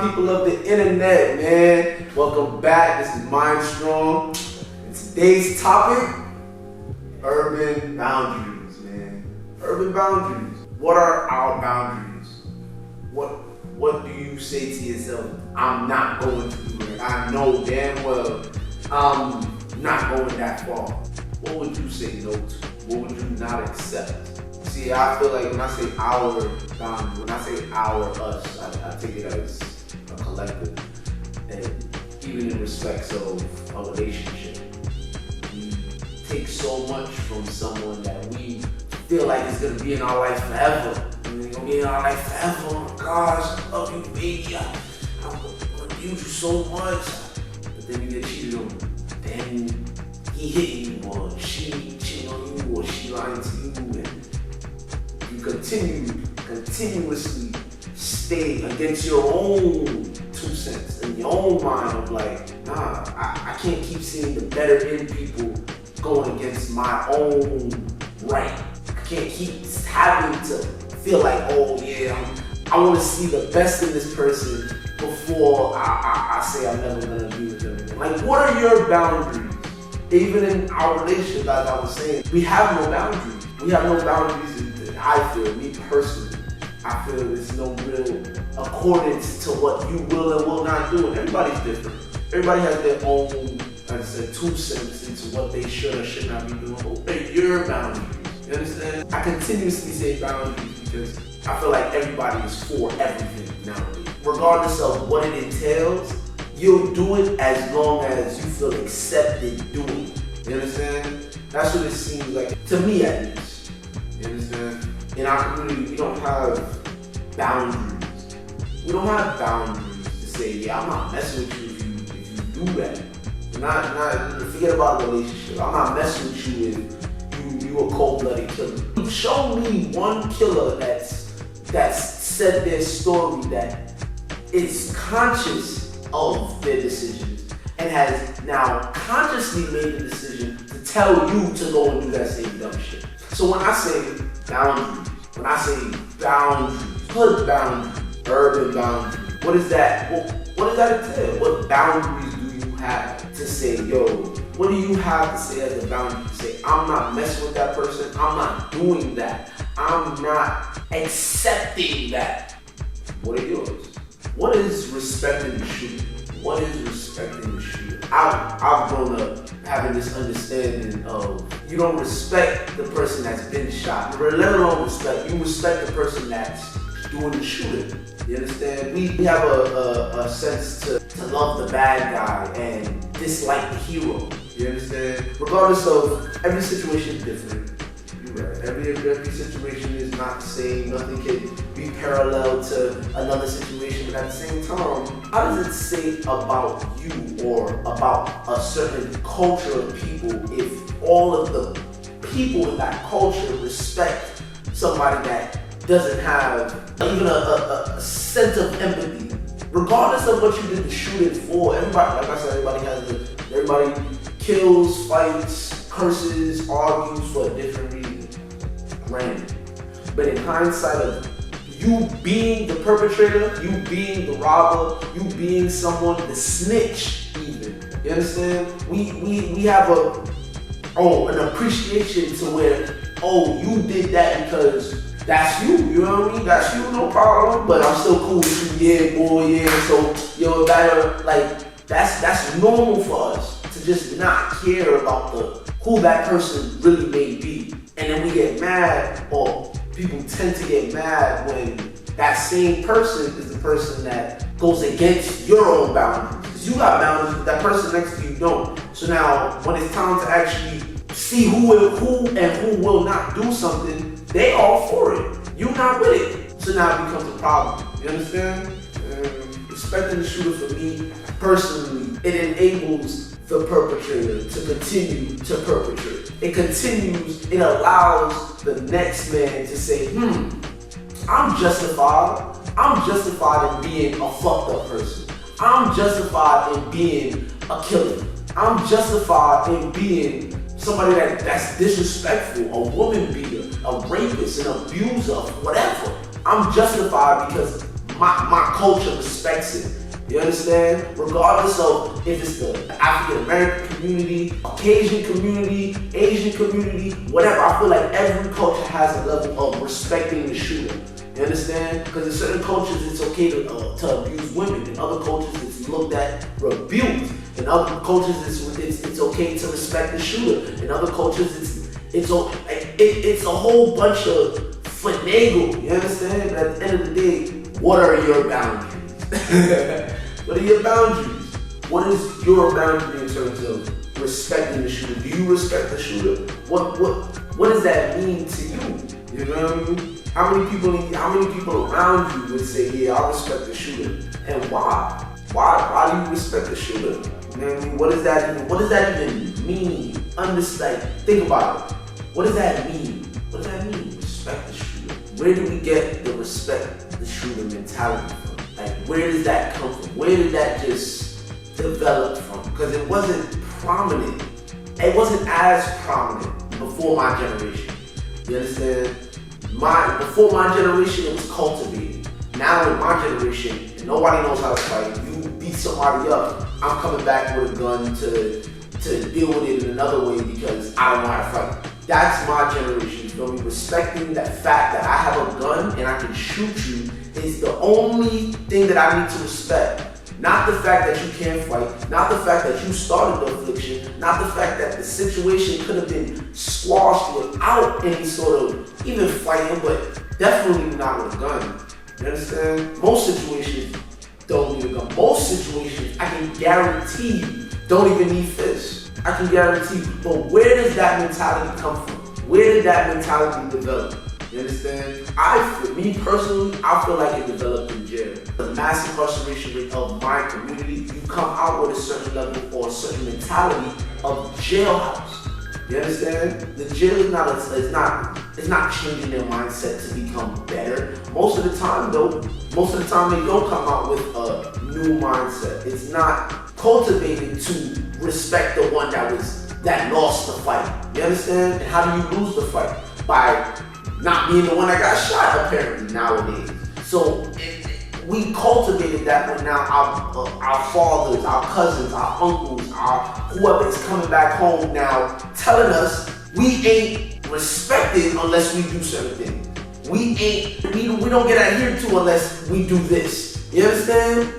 my people of the internet, man. Welcome back. This is Mind Strong. And today's topic, urban boundaries, man. Urban boundaries. What are our boundaries? What do you say to yourself? I'm not going to do it. I know damn well I'm not going that far. What would you say no to? What would you not accept? See, I feel like when I say our boundaries, when I say our, us, I take it as a collective. And even in respects of a relationship, we take so much from someone that we feel like is going to be in our life forever. They're going to be in our life forever. Oh my gosh, I love you, baby. I'm going to use you so much. But then you get cheated on. Then he hit you, or she cheated on you, or she lying to you, and you continuously stay against your own 2 cents in your own mind of like, nah, I can't keep seeing the better in people going against my own right. I can't keep having to feel like, oh yeah, I want to see the best in this person before I say I'm never gonna be with them again. Like, what are your boundaries? Even in our relationship, as I was saying, we have no boundaries. We have no boundaries. I feel, me personally, I feel there's no real accordance to what you will and will not do. And everybody's different. Everybody has their own, like I said, 2 cents into what they should or should not be doing. What are your boundaries? You understand? I continuously say boundaries because I feel like everybody is for everything nowadays. Regardless of what it entails, you'll do it as long as you feel accepted doing it. You understand? That's what it seems like, to me at least. You understand? In our community, we don't have boundaries. We don't have boundaries to say, yeah, I'm not messing with you if you do that. Forget about a relationship. I'm not messing with you if you a cold-blooded killer. Show me one killer that's said their story that is conscious of their decisions and has now consciously made the decision to tell you to go and do that same dumb shit. So when I say boundaries, hood boundaries, urban boundaries, what is that? What does that entail? What boundaries do you have to say, yo, what do you have to say as a boundary to say, I'm not messing with that person, I'm not doing that, I'm not accepting that? What are yours? What is respecting the shooter? What is respecting the shooter? I've grown up having this understanding of you don't respect the person that's been shot. Let alone respect. You respect the person that's doing the shooting. You understand? We have a sense to love the bad guy and dislike the hero. You understand? Regardless of, every situation is different. You're right. Every situation is not the same. Nothing can be parallel to another situation, but at the same time, how does it say about you or about a certain culture of people if all of the people in that culture respect somebody that doesn't have even a sense of empathy? Regardless of what you did the shooting for, everybody, like I said, everybody kills, fights, curses, argues for a different reason. Granted. But in hindsight of you being the perpetrator, you being the robber, you being someone, the snitch even. You understand? We have an appreciation to where, oh, you did that because that's you, you know what I mean? That's you, no problem. But I'm still cool with you, yeah, boy, yeah. So, yo, that's normal for us to just not care about who that person really may be. And then we get mad, or people tend to get mad when that same person is the person that goes against your own boundaries. Because you got boundaries, but that person next to you don't. So now, when it's time to actually see who will not do something, they all for it. You're not with it. So now it becomes a problem. You understand? Respecting the shooter for me, personally, it enables the perpetrator to continue to perpetrate. It allows the next man to say, I'm justified. I'm justified in being a fucked up person. I'm justified in being a killer. I'm justified in being somebody that's disrespectful, a woman beater, a rapist, an abuser, whatever. I'm justified because my culture respects it. You understand? Regardless of if it's the African American community, Caucasian community, Asian community, whatever. I feel like every culture has a level of respecting the shooter. You understand? Because in certain cultures it's okay to abuse women. In other cultures it's looked at, rebuked. In other cultures it's okay to respect the shooter. In other cultures it's a whole bunch of finagle. You understand? But at the end of the day, what are your boundaries? What are your boundaries? What is your boundary in terms of respecting the shooter? Do you respect the shooter? What does that mean to you? You know what I mean? How many people around you would say, yeah, I respect the shooter? And why? Why do you respect the shooter? You know what I mean? What does that even mean? Understand? Think about it. What does that mean? What does that mean? Respect the shooter. Where do we get the respect the shooter mentality from? Like, where does that come from? Where did that just develop from? Because it wasn't prominent. It wasn't as prominent before my generation. You understand? Before my generation, it was cultivated. Now in my generation, and nobody knows how to fight. You beat somebody up, I'm coming back with a gun to deal with it in another way because I don't know how to fight. That's my generation. You feel me? Respecting that fact that I have a gun and I can shoot you is the only thing that I need to respect. Not the fact that you can't fight, not the fact that you started the affliction, not the fact that the situation could have been squashed without any sort of even fighting, but definitely not with a gun. You understand? Most situations don't need a gun. Most situations, I can guarantee you, don't even need fists. I can guarantee you. But where does that mentality come from? Where did that mentality develop? You understand? Me personally, I feel like it developed in jail. The mass incarceration rate of my community, you come out with a certain level or a certain mentality of jailhouse. You understand? The jail is not changing their mindset to become better. Most of the time they don't come out with a new mindset. It's not cultivated to respect the one that lost the fight. You understand? And how do you lose the fight? By not being the one that got shot, apparently, nowadays. So we cultivated that, but now our fathers, our cousins, our uncles, whoever is coming back home now telling us we ain't respected unless we do certain things. We don't get adhered to unless we do this. You understand?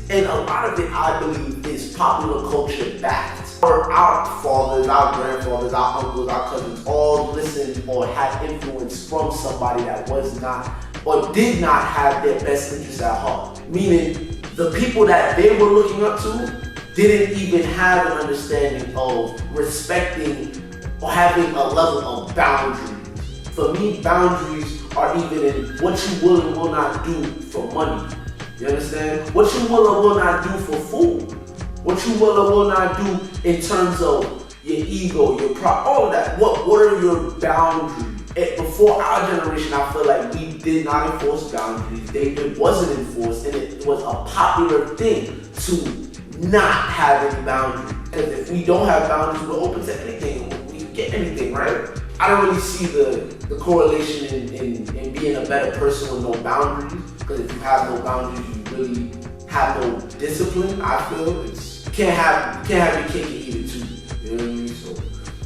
And a lot of it, I believe, is popular culture backed. Our fathers, our grandfathers, our uncles, our cousins all listened or had influence from somebody that was not or did not have their best interests at heart. Meaning the people that they were looking up to didn't even have an understanding of respecting or having a level of boundaries. For me, boundaries are even in what you will and will not do for money. You understand? What you will or will not do for food. What you will or will not do in terms of your ego, your pride, all of that. What are your boundaries? Before our generation, I feel like we did not enforce boundaries. It wasn't enforced, and it was a popular thing to not have any boundaries. Because if we don't have boundaries, we're open to anything. We can get anything, right? I don't really see the correlation in being a better person with no boundaries. Because if you have no boundaries, you really have no discipline. I feel you can't have your cake and eat it too. You know what I mean? So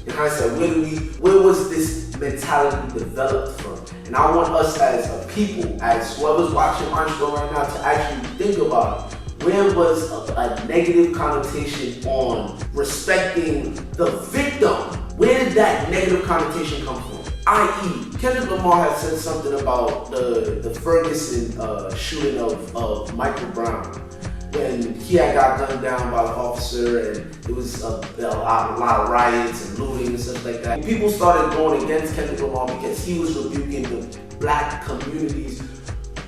in hindsight, where was this mentality developed from? And I want us as a people, as whoever's watching my show right now, to actually think about it. Where was a negative connotation on respecting the victim? Where did that negative connotation come from? I.e., Kendrick Lamar had said something about the Ferguson shooting of Michael Brown. When he had got gunned down by the officer, and it was a lot of riots and looting and stuff like that. People started going against Kendrick Lamar because he was rebuking the black community's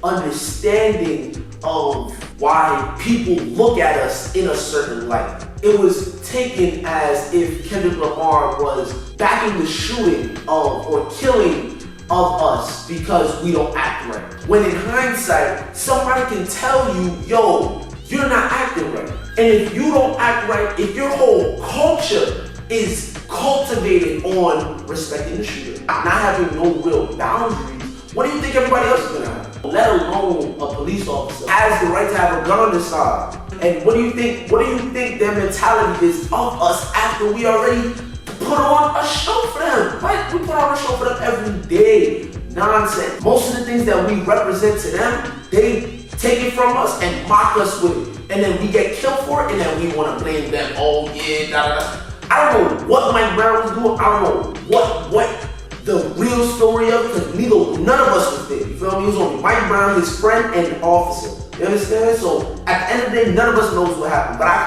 understanding of why people look at us in a certain light. It was taken as if Kendrick Lamar was backing the shooting of or killing of us because we don't act right. When in hindsight, somebody can tell you, yo, you're not acting right. And if you don't act right, if your whole culture is cultivated on respecting the shooter, not having no real boundaries, what do you think everybody else is gonna have? let alone a police officer, has the right to have a gun on his side. And what do you think their mentality is of us after we already put on a show for them? Right? We put on a show for them every day. Nonsense. Most of the things that we represent to them, they take it from us and mock us with it. And then we get killed for it, and then we want to blame them. Oh yeah, da da da. I don't know what Mike Brown was doing. I don't know what the real story of it, because none of us was there. You feel me? It was only Mike Brown, his friend, and the officer. You understand? So at the end of the day, none of us knows what happened. But I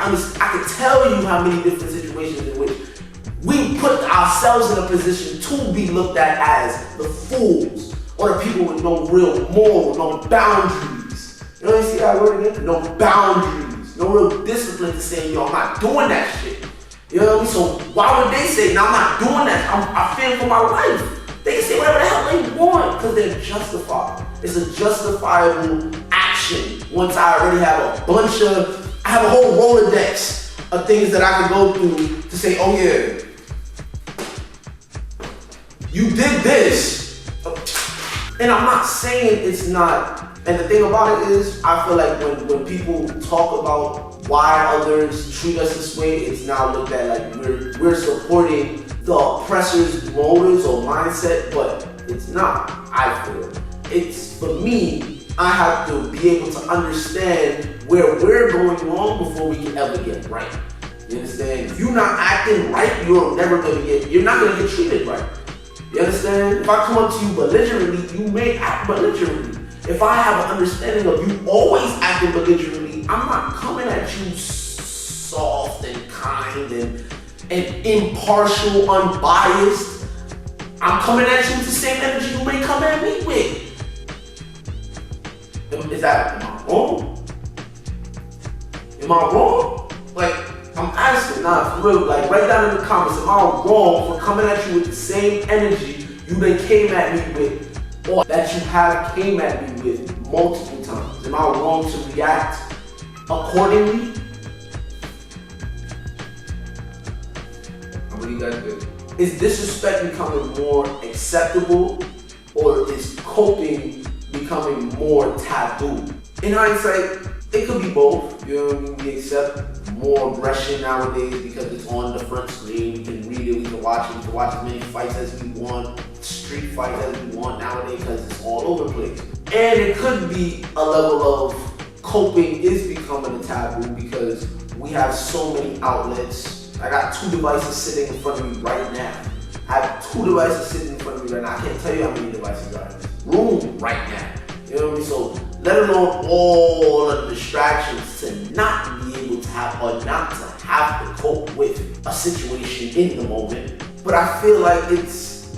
can tell you how many different situations in which we put ourselves in a position to be looked at as the fools or the people with no real moral, no boundaries. You know, you see that word again? No boundaries, no real discipline to say, yo, I'm not doing that shit. You know what I mean? So why would they say, no, I'm not doing that? I fear for my life. They can say whatever the hell they want because they're justified. It's a justifiable action. Once I already have I have a whole Rolodex of things that I can go through to say, oh yeah, you did this. And I'm not saying it's not. And the thing about it is, I feel like when people talk about why others treat us this way, it's now looked at like we're supporting the oppressor's motives or mindset, but it's not, I feel. It's, for me, I have to be able to understand where we're going wrong before we can ever get right. You understand? If you're not acting right, you're not gonna get treated right. You understand? If I come up to you belligerently, you may act belligerently. If I have an understanding of you always acting belligerently, I'm not coming at you soft and kind and impartial, unbiased. I'm coming at you with the same energy you may come at me with. Am I wrong? Am I wrong? Like, I'm asking, nah, for real, like, write down in the comments, am I wrong for coming at you with the same energy you then came at me with, or that you have came at me with multiple times? Am I wrong to react accordingly? What do you guys think? Is disrespect becoming more acceptable, or is coping becoming more taboo? In hindsight, it could be both. You know what I mean? We accept more aggression nowadays because it's on the front screen. We can read it, we can watch it, we can watch as many fights as we want, street fights as we want nowadays because it's all over the place. And it could be a level of coping is becoming a taboo because we have so many outlets. I got 2 devices sitting in front of me right now. I have 2 devices sitting in front of me right now. I can't tell you how many devices are in this room right now. You know what I mean? So let alone all of the distractions to not be able to have or not to have to cope with a situation in the moment. But I feel like it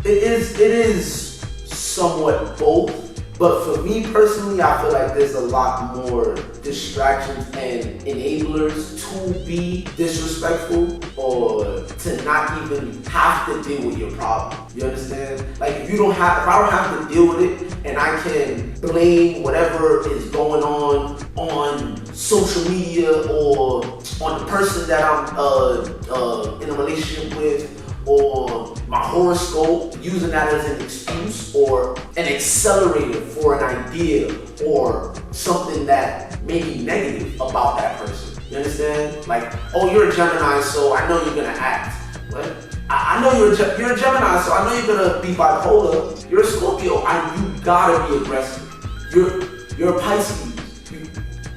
is somewhat both. But for me personally, I feel like there's a lot more distractions and enablers to be disrespectful or to not even have to deal with your problem. You understand? Like if I don't have to deal with it and I can blame whatever is going on social media or on the person that I'm in a relationship with, or my horoscope, using that as an excuse or an accelerator for an idea or something that may be negative about that person. You understand? Like, oh, you're a Gemini, so I know you're gonna act. What? I know you're a Gemini, so I know you're gonna be bipolar. You're a Scorpio, you gotta be aggressive. You're a Pisces, you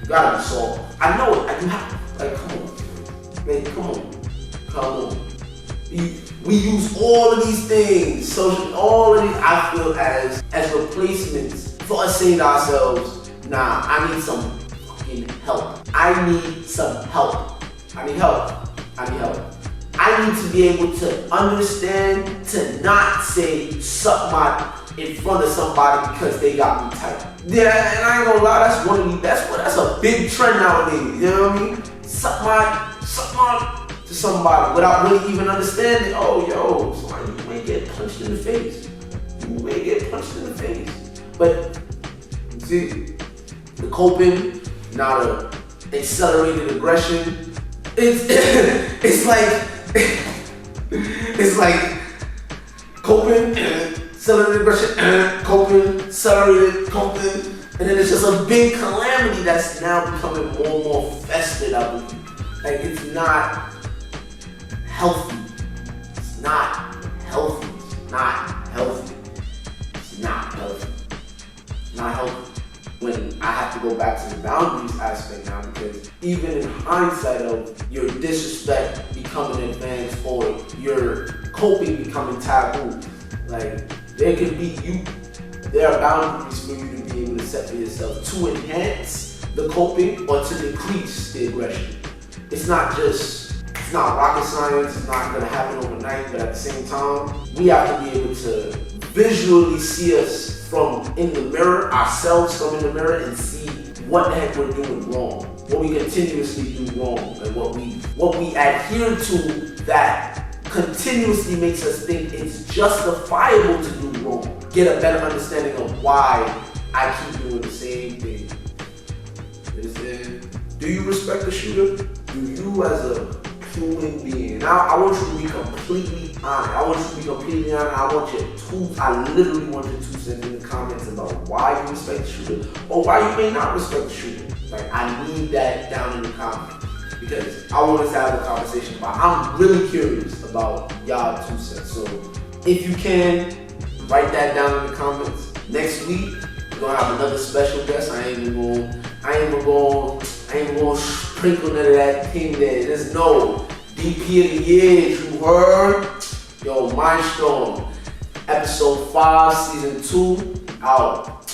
gotta be soft. I know it, you have, like, come on. Man, come on. We use all of these things, all of these, I feel, as replacements for us saying to ourselves, nah, I need some fucking help. I need some help. I need help. I need to be able to understand, to not say suck my in front of somebody because they got me tight. Yeah, and I ain't gonna lie, that's a big trend nowadays, you know what I mean? Suck my to somebody without really even understanding, oh, yo, somebody, you may get punched in the face. But, see, the coping, now the accelerated aggression, it's like coping, accelerated aggression, coping, accelerated, coping, And then it's just a big calamity that's now becoming more and more festered, I believe. Like, it's not healthy. It's not healthy. It's not healthy. It's not healthy. It's not healthy. When I have to go back to the boundaries aspect now, because even in hindsight of your disrespect becoming advanced or your coping becoming taboo, like, there are boundaries for you to be able to set for yourself to enhance the coping or to decrease the aggression. It's not rocket science, it's not gonna happen overnight, but at the same time, we have to be able to visually see us from in the mirror, ourselves from in the mirror, and see what the heck we're doing wrong, what we continuously do wrong, and what we adhere to that continuously makes us think it's justifiable to do wrong. Get a better understanding of why I keep doing the same thing. Understand? Do you respect the shooter? Do you as a human being? Now, I want you to be completely honest. I literally want your 2 cents in the comments about why you respect the shooter or why you may not respect the shooter. Like, I need that down in the comments because I want us to have a conversation about. I'm really curious about y'all 2 cents. So if you can, write that down in the comments. Next week, we're gonna have another special guest. I ain't even gonna sprinkle none of that thing there. There's no DP of the year, you heard? Yo, Mindstorm, episode 5, season 2, out.